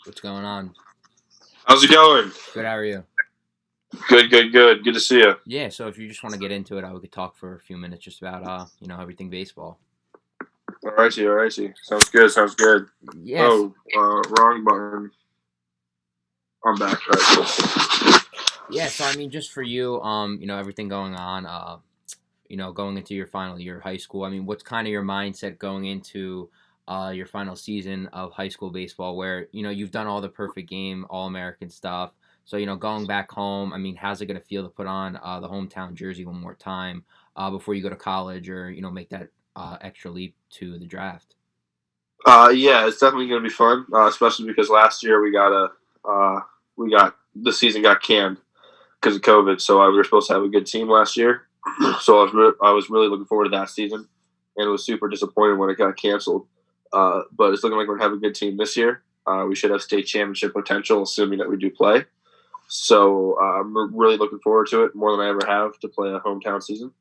What's going on? How's it going? Good, how are you? Good, good, good. Good to see you. Yeah, so if you just want to get into it, we could talk for a few minutes just about everything baseball. All righty. Sounds good, sounds good. Yes. Oh, wrong button. I'm back. All right, Yeah, so I mean just for you, everything going on, going into your final year of high school. I mean, what's kind of your mindset going into your final season of high school baseball where, you've done all the perfect game, all American stuff. So, going back home, I mean, how's it going to feel to put on the hometown jersey one more time before you go to college or, make that extra leap to the draft? Yeah, it's definitely going to be fun, especially because last year we got the season got canned because of COVID. So we were supposed to have a good team last year. So I was really looking forward to that season, and it was super disappointed when it got canceled. But it's looking like we're going to have a good team this year. We should have state championship potential, assuming that we do play. So I'm really looking forward to it more than I ever have to play a hometown season.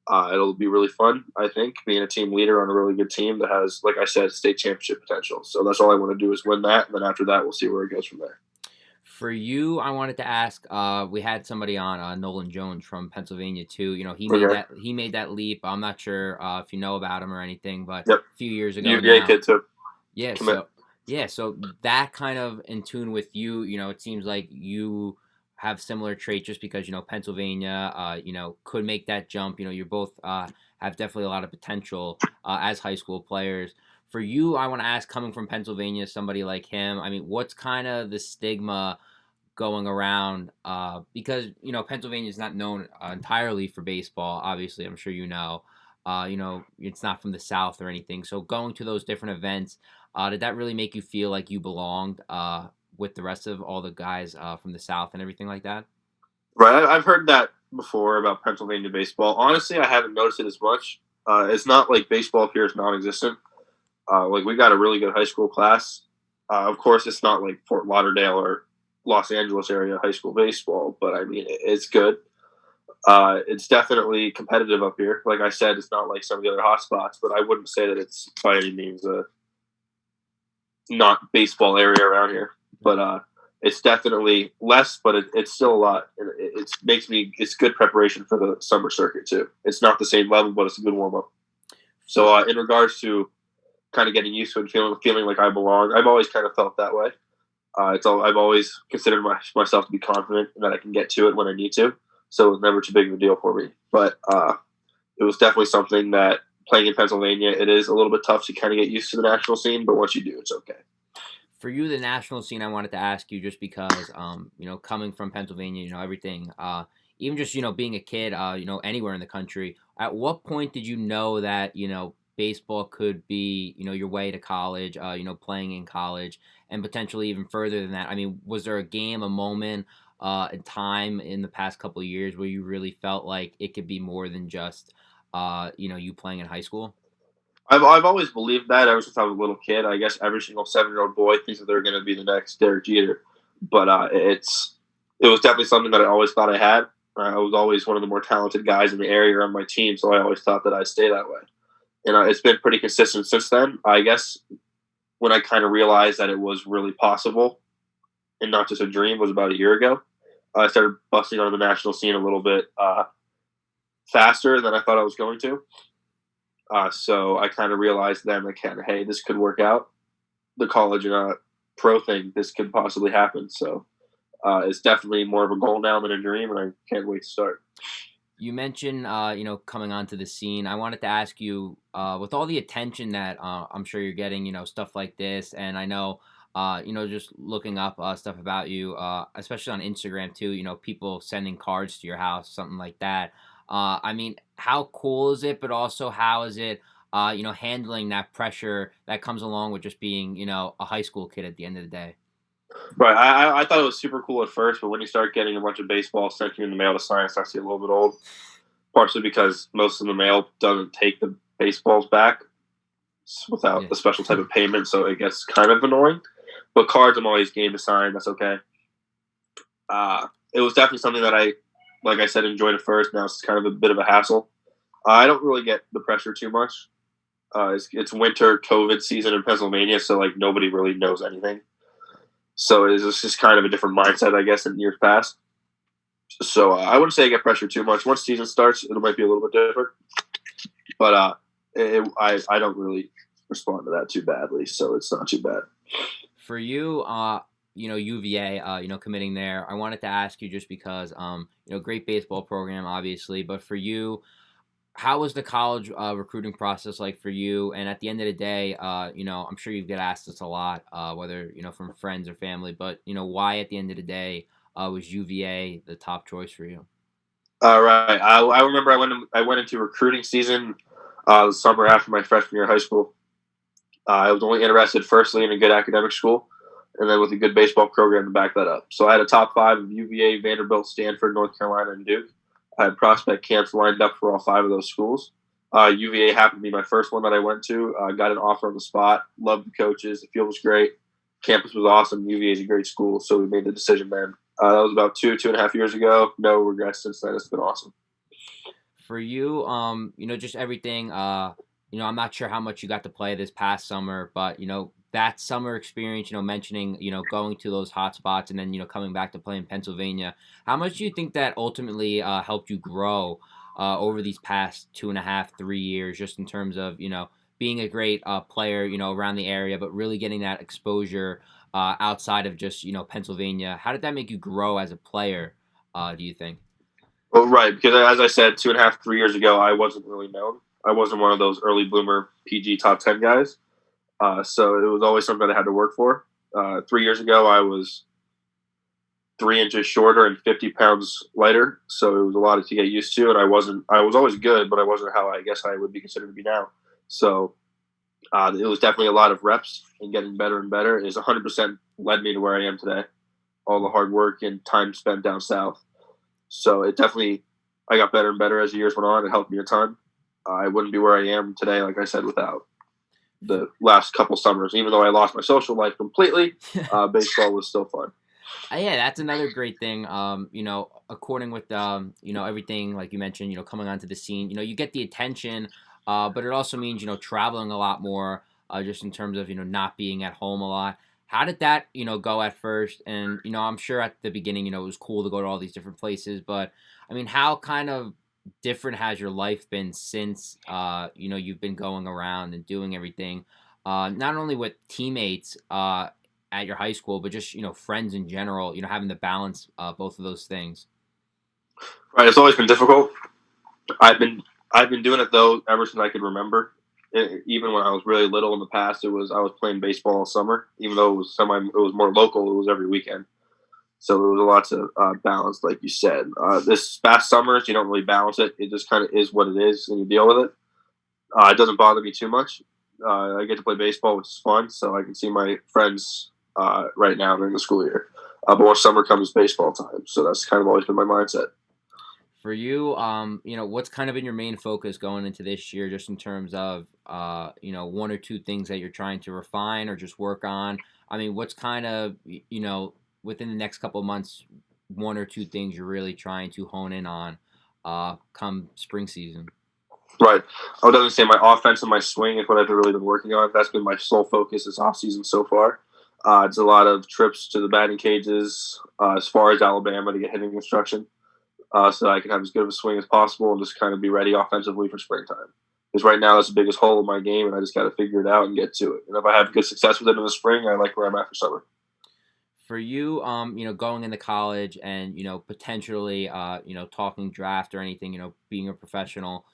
It'll be really fun, I think, being a team leader on a really good team that has, like I said, state championship potential. So that's all I want to do is win that, and then after that, we'll see where it goes from there. For you, I wanted to ask. We had somebody on, Nolan Jones from Pennsylvania too. Okay. He made that leap. I'm not sure if you know about him or anything, but Yep. a few years ago UVA now. kid too. Yeah, Commit. so that kind of in tune with you. It seems like you have similar traits just because Pennsylvania, could make that jump. You're both have definitely a lot of potential as high school players. For you, I want to ask, coming from Pennsylvania, somebody like him. I mean, what's kind of the stigma going around? Because Pennsylvania is not known entirely for baseball. Obviously, I'm sure you know. It's not from the South or anything. So going to those different events, did that really make you feel like you belonged with the rest of all the guys from the South and everything like that? Right. I've heard that before about Pennsylvania baseball. Honestly, I haven't noticed it as much. It's not like baseball here is non-existent. Like we got a really good high school class. Of course, it's not like Fort Lauderdale or Los Angeles area high school baseball, but I mean it's good. It's definitely competitive up here. Like I said, it's not like some of the other hot spots, but I wouldn't say that it's by any means a not baseball area around here. But it's definitely less, but it's still a lot. And it's good preparation for the summer circuit too. It's not the same level, but it's a good warm up. So in regards to kind of getting used to it, and feeling like I belong, I've always kind of felt that way. I've always considered myself to be confident and that I can get to it when I need to. So it was never too big of a deal for me. But it was definitely something that playing in Pennsylvania, it is a little bit tough to kind of get used to the national scene. But once you do, it's okay. For you, the national scene, I wanted to ask you just because, coming from Pennsylvania, everything, even just, being a kid, anywhere in the country, at what point did you know that, baseball could be, your way to college, playing in college and potentially even further than that? I mean, was there a game, a moment, a time in the past couple of years where you really felt like it could be more than just, you playing in high school? I've always believed that ever since I was a little kid. I guess every single 7-year-old boy thinks that they're going to be the next Derek Jeter, but it was definitely something that I always thought I had. I was always one of the more talented guys in the area on my team, so I always thought that I'd stay that way. And it's been pretty consistent since then. I guess when I kind of realized that it was really possible and not just a dream was about a year ago. I started busting on the national scene a little bit faster than I thought I was going to. So I kind of realized then, like, hey, this could work out. The college and pro thing, this could possibly happen. So it's definitely more of a goal now than a dream, and I can't wait to start. You mentioned, coming onto the scene. I wanted to ask you, with all the attention that I'm sure you're getting, stuff like this, and I know, just looking up stuff about you, especially on Instagram too. People sending cards to your house, something like that. I mean, how cool is it? But also, how is it, handling that pressure that comes along with just being, a high school kid at the end of the day? Right. I thought it was super cool at first, but when you start getting a bunch of baseball sent to you in the mail to sign, it starts to get a little bit old. Partially because most of the mail doesn't take the baseballs back without Yeah. a special type of payment, so it gets kind of annoying. But cards, I'm always game to sign. That's okay. It was definitely something that like I said, enjoyed at first. Now it's kind of a bit of a hassle. I don't really get the pressure too much. It's winter COVID season in Pennsylvania, so like nobody really knows anything. So it's just kind of a different mindset, I guess, in years past. So I wouldn't say I get pressure too much. Once season starts, it might be a little bit different, but I don't really respond to that too badly, so it's not too bad. For you, UVA, committing there, I wanted to ask you just because, great baseball program, obviously, but for you, how was the college recruiting process like for you? And at the end of the day, I'm sure you get asked this a lot, whether from friends or family, but why at the end of the day was UVA the top choice for you? Right. I remember I went into recruiting season the summer after my freshman year of high school. I was only interested, firstly, in a good academic school, and then with a good baseball program to back that up. So I had a top five of UVA, Vanderbilt, Stanford, North Carolina, and Duke. I had prospect camps lined up for all five of those schools. UVA happened to be my first one that I went to. Got an offer on the spot. Loved the coaches. The field was great. Campus was awesome. UVA is a great school, so we made the decision then. That was about 2.5 years ago. No regrets since then. It's been awesome. For you, just everything. I'm not sure how much you got to play this past summer, but that summer experience. Mentioning going to those hot spots and then coming back to play in Pennsylvania. How much do you think that ultimately helped you grow over these past 2.5, 3 years, just in terms of being a great player, around the area, but really getting that exposure outside of just Pennsylvania. How did that make you grow as a player? Do you think? Well, right, because as I said, 2.5, 3 years ago, I wasn't really known. I wasn't one of those early bloomer PG top 10 guys. So it was always something I had to work for. 3 years ago, I was 3 inches shorter and 50 pounds lighter. So it was a lot to get used to. And I was always good, but I wasn't how I guess I would be considered to be now. So it was definitely a lot of reps and getting better and better. It's 100% led me to where I am today. All the hard work and time spent down south. So it definitely, I got better and better as the years went on. It helped me a ton. I wouldn't be where I am today, like I said, without the last couple summers. Even though I lost my social life completely, baseball was still fun. Yeah, that's another great thing. According with everything like you mentioned, coming onto the scene, you get the attention, but it also means traveling a lot more, just in terms of not being at home a lot. How did that go at first? And I'm sure at the beginning, it was cool to go to all these different places, but I mean, how kind of different has your life been since you've been going around and doing everything, not only with teammates at your high school, but just friends in general. Having to balance both of those things. Right, it's always been difficult. I've been I've been doing it though ever since I could remember. Even when I was really little in the past, I was playing baseball all summer. Even though it was more local, it was every weekend. So there was a lot to balance, like you said. This past summers, you don't really balance it. It just kind of is what it is, and you deal with it. It doesn't bother me too much. I get to play baseball, which is fun, so I can see my friends right now during the school year. But once summer comes, baseball time. So that's kind of always been my mindset. For you, what's kind of been your main focus going into this year, just in terms of, one or two things that you're trying to refine or just work on? I mean, what's kind of, within the next couple of months, one or two things you're really trying to hone in on, come spring season? Right. I would definitely say my offense and my swing is what I've really been working on. That's been my sole focus this off season so far. It's a lot of trips to the batting cages as far as Alabama to get hitting instruction, so I can have as good of a swing as possible and just kind of be ready offensively for springtime. Because right now that's the biggest hole in my game, and I just got to figure it out and get to it. And if I have good success with it in the spring, I like where I'm at for summer. For you, going into college and potentially, talking draft or anything, being a professional,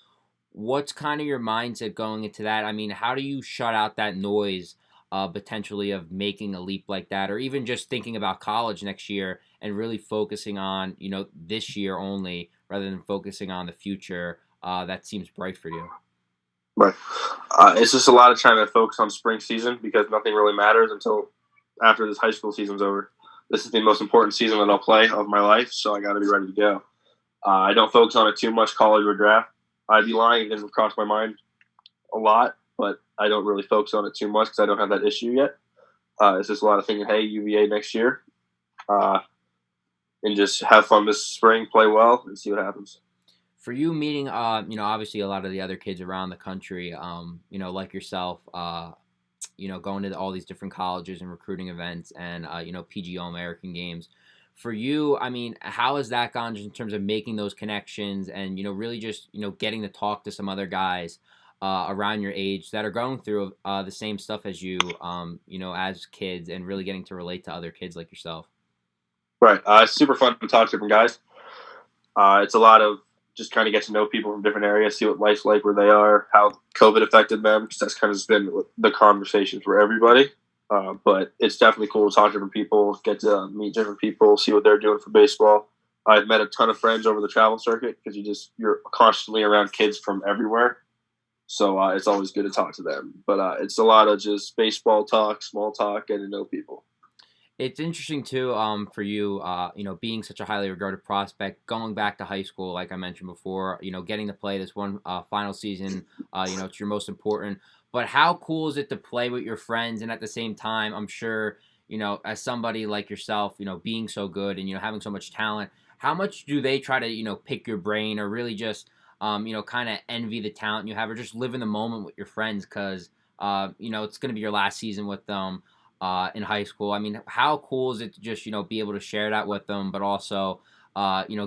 what's kind of your mindset going into that? I mean, how do you shut out that noise, potentially of making a leap like that, or even just thinking about college next year and really focusing on this year only rather than focusing on the future? That seems bright for you. But it's just a lot of trying to focus on spring season because nothing really matters until after this high school season's over. This is the most important season that I'll play of my life, so I got to be ready to go. I don't focus on it too much, college or draft. I'd be lying; it doesn't cross my mind a lot, but I don't really focus on it too much because I don't have that issue yet. It's just a lot of thinking, hey, UVA next year, uh, and just have fun this spring, play well, and see what happens. For you, meeting, obviously a lot of the other kids around the country, like yourself, going to all these different colleges and recruiting events and PGO American games. For you, I mean, how has that gone just in terms of making those connections and really just getting to talk to some other guys around your age that are going through the same stuff as you, as kids, and really getting to relate to other kids like yourself. Right. It's super fun to talk to different guys. It's a lot of just kind of get to know people from different areas, see what life's like where they are, how COVID affected them, because that's kind of just been the conversation for everybody. But it's definitely cool to talk to different people, get to meet different people, see what they're doing for baseball. I've met a ton of friends over the travel circuit because you're constantly around kids from everywhere. So it's always good to talk to them. But it's a lot of just baseball talk, small talk, getting to know people. It's interesting too, for you, being such a highly regarded prospect, going back to high school, like I mentioned before, getting to play this one final season, it's your most important. But how cool is it to play with your friends? And at the same time, I'm sure, as somebody like yourself, being so good and having so much talent, how much do they try to pick your brain or really just kind of envy the talent you have, or just live in the moment with your friends because it's going to be your last season with them in high school. I mean, how cool is it to just be able to share that with them, but also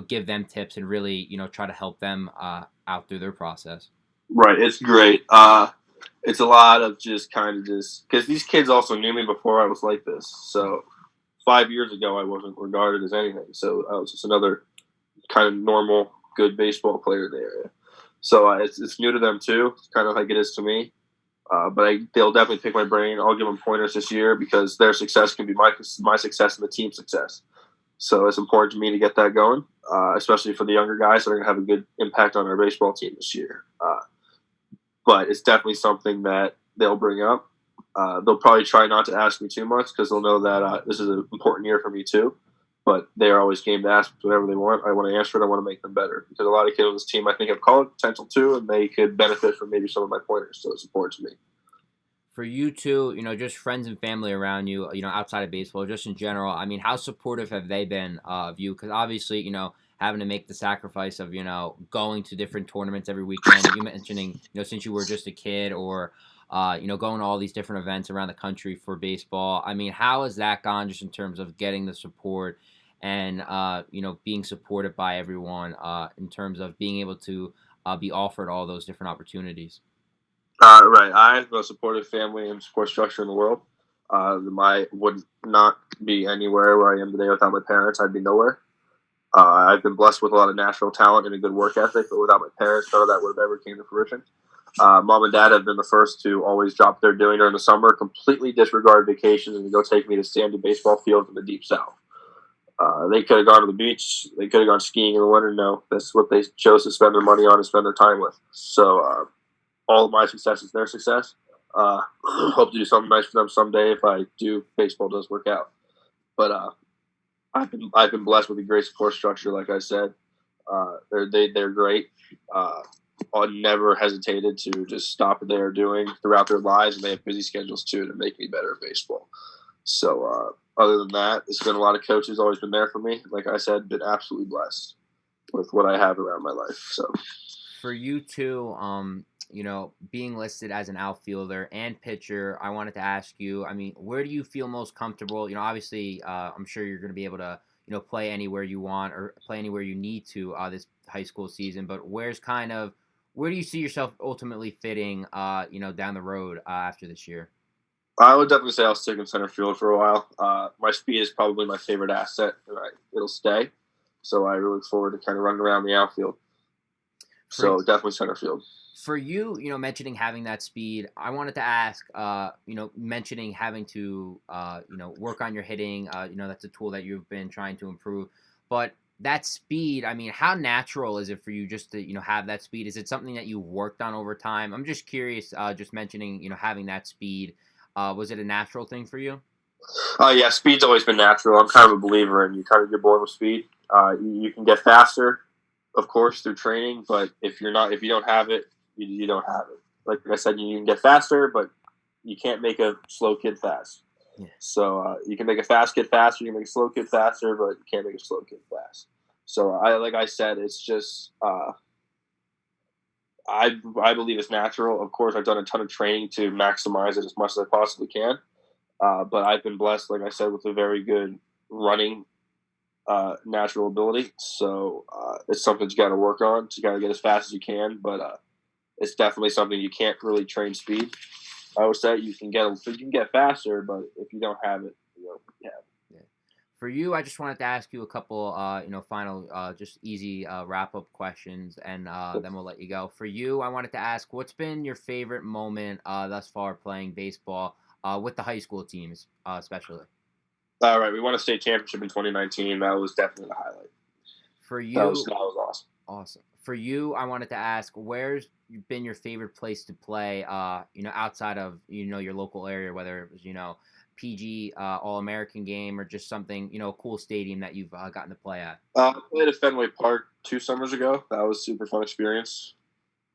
give them tips and really try to help them out through their process. Right. It's great. It's a lot of just kind of just because these kids also knew me before I was like this. So 5 years ago, I wasn't regarded as anything. So I was just another kind of normal, good baseball player in the area. So it's new to them too, kind of like it is to me. But they'll definitely pick my brain. I'll give them pointers this year because their success can be my success and the team's success. So it's important to me to get that going, especially for the younger guys that are going to have a good impact on our baseball team this year. But it's definitely something that they'll bring up. They'll probably try not to ask me too much because they'll know that this is an important year for me too. But they are always game to ask whatever they want. I want to answer it. I want to make them better because a lot of kids on this team I think have college potential too, and they could benefit from maybe some of my pointers. So it's important to me. For you too, just friends and family around you, outside of baseball, just in general. I mean, how supportive have they been of you? Because obviously, having to make the sacrifice of going to different tournaments every weekend. You mentioning since you were just a kid, or going to all these different events around the country for baseball. I mean, how has that gone just in terms of getting the support and being supported by everyone in terms of being able to be offered all those different opportunities? Right. I have the most supportive family and support structure in the world. I would not be anywhere where I am today without my parents. I'd be nowhere. I've been blessed with a lot of natural talent and a good work ethic, but without my parents, none of that would have ever came to fruition. Mom and dad have been the first to always drop what they're doing during the summer, completely disregard vacations, and go take me to sandy baseball fields in the deep south. They could have gone to the beach. They could have gone skiing in the winter. No, that's what they chose to spend their money on and spend their time with. So all of my success is their success. Hope to do something nice for them someday if I do. Baseball does work out, but I've been blessed with a great support structure. Like I said, they're great. I never hesitated to just stop what they are doing throughout their lives, and they have busy schedules too to make me better at baseball. So other than that, it's been a lot of coaches always been there for me. Like I said, been absolutely blessed with what I have around my life. So For you too, being listed as an outfielder and pitcher, I wanted to ask you, I mean, where do you feel most comfortable? Obviously, I'm sure you're going to be able to, play anywhere you want or play anywhere you need to this high school season, but where do you see yourself ultimately fitting, down the road after this year? I would definitely say I'll stick in center field for a while. My speed is probably my favorite asset, and it'll stay. So I really look forward to kind of running around the outfield. For So definitely center field. for you, mentioning having that speed, I wanted to ask, mentioning having to, work on your hitting, that's a tool that you've been trying to improve, but that speed, I mean, how natural is it for you just to, have that speed? Is it something that you worked on over time? I'm just curious, just mentioning, having that speed, was it a natural thing for you? Yeah, speed's always been natural. I'm kind of a believer in you kind of get born with speed. You can get faster, of course, through training, but if you don't have it, you don't have it. Like I said, you can get faster, but you can't make a slow kid fast. Yeah. So you can make a fast kid faster, you can make a slow kid faster, but you can't make a slow kid fast. So like I said, it's just I believe it's natural. Of course, I've done a ton of training to maximize it as much as I possibly can. But I've been blessed, like I said, with a very good running natural ability. So it's something you got to work on. You got to get as fast as you can, but it's definitely something you can't really train speed. I would say you can get faster, but if you don't have it, yeah. Yeah. For you, I just wanted to ask you a couple, final, just easy wrap up questions, and then we'll let you go. For you, I wanted to ask, what's been your favorite moment thus far playing baseball with the high school teams, especially? All right, we won a state championship in 2019. That was definitely the highlight. For That was you, that was awesome. awesome. For you, I wanted to ask, where's been your favorite place to play? Outside of your local area, whether it was PG All American game or just something a cool stadium that you've gotten to play at. I played at Fenway Park 2 summers ago. That was a super fun experience.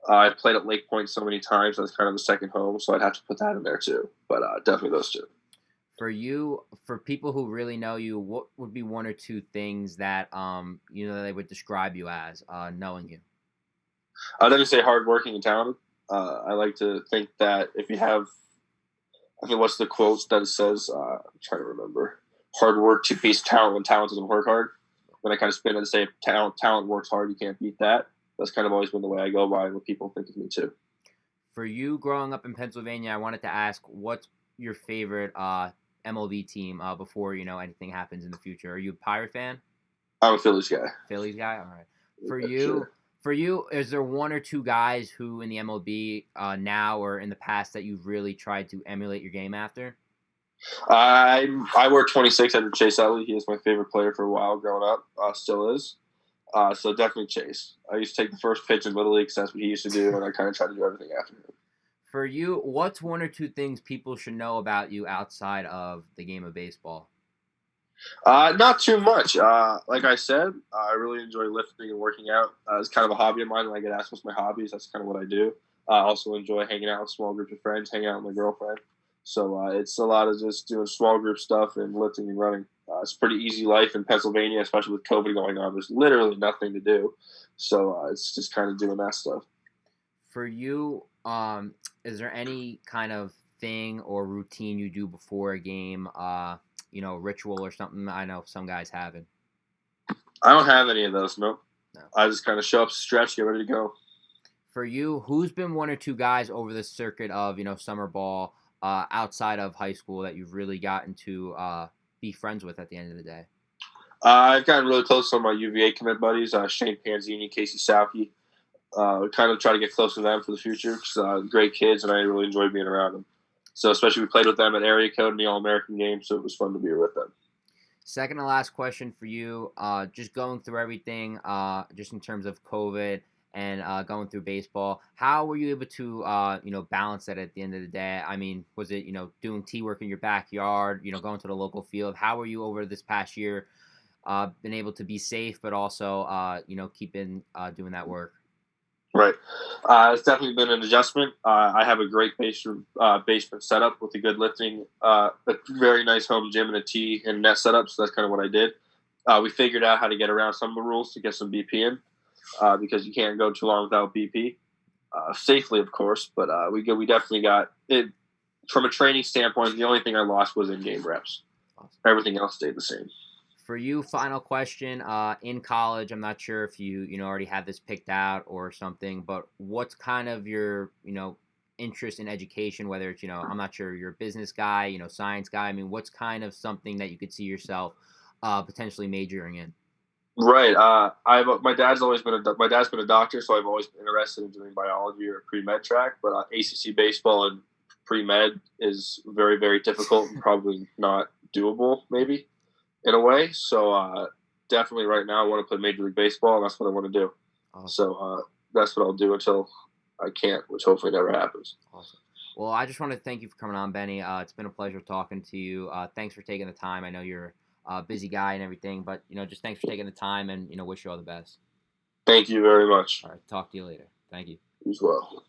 I played at Lake Point so many times. That's kind of the second home, so I'd have to put that in there too. But definitely those two. For you, for people who really know you, what would be one or two things that they would describe you as knowing you? I'd definitely say hardworking and talented. I like to think that if you have, I think what's the quote that it says? I'm trying to remember. Hard work to beat talent when talent doesn't work hard. When I kind of spin it and say talent works hard, you can't beat that. That's kind of always been the way I go by, and what people think of me too. For you, growing up in Pennsylvania, I wanted to ask, what's your favorite MLB team before anything happens in the future? Are you a Pirate fan? I'm a Phillies guy. Phillies guy. All right. For Yeah, you, sure. is there one or two guys who in the MLB now or in the past that you've really tried to emulate your game after? I wear 26 under Chase Utley. He was my favorite player for a while growing up. Still is. So definitely Chase. I used to take the first pitch in Little League because that's what he used to do, and I kind of tried to do everything after him. For you, what's one or two things people should know about you outside of the game of baseball? Not too much. Like I said, I really enjoy lifting and working out. It's kind of a hobby of mine. When I get asked what's my hobbies, that's kind of what I do. I also enjoy hanging out with small groups of friends, hanging out with my girlfriend. So it's a lot of just doing small group stuff and lifting and running. It's a pretty easy life in Pennsylvania, especially with COVID going on. There's literally nothing to do. So it's just kind of doing that stuff. For you, is there any kind of thing or routine you do before a game? Ritual or something? I know some guys have it. I don't have any of those. Nope. No. I just kind of show up, stretch, get ready to go. For you, who's been one or two guys over the circuit of summer ball outside of high school that you've really gotten to be friends with at the end of the day? I've gotten really close to some of my UVA commit buddies, Shane Panzini, Casey Sauke. Kind of try to get close to them for the future because great kids, and I really enjoy being around them. So especially we played with them at area code in the All American game, so it was fun to be with them. Second to last question for you. Just going through everything, just in terms of COVID and going through baseball, how were you able to, balance that at the end of the day? I mean, was it, doing tee work in your backyard, going to the local field? How were you over this past year, been able to be safe, but also, keeping doing that work? Right. It's definitely been an adjustment. I have a great basement setup with a good lifting, a very nice home gym and a tee and net setup. So that's kind of what I did. We figured out how to get around some of the rules to get some BP in because you can't go too long without BP. Safely, of course, but we definitely got it. From a training standpoint, the only thing I lost was in-game reps. Awesome. Everything else stayed the same. For you, final question. In college, I'm not sure if you already had this picked out or something, but what's kind of your interest in education? Whether it's I'm not sure you're a business guy, science guy. I mean, what's kind of something that you could see yourself potentially majoring in? Right. My dad's been a doctor, so I've always been interested in doing biology or pre med track. But ACC baseball and pre med is very very difficult and probably not doable, maybe in a way. So definitely right now I want to play Major League Baseball, and that's what I want to do. Awesome. So that's what I'll do until I can't, which hopefully never happens. Awesome. Well, I just want to thank you for coming on, Benny. It's been a pleasure talking to you. Thanks for taking the time. I know you're a busy guy and everything, but just thanks for taking the time and wish you all the best. Thank you very much. All right, talk to you later. Thank you. As well.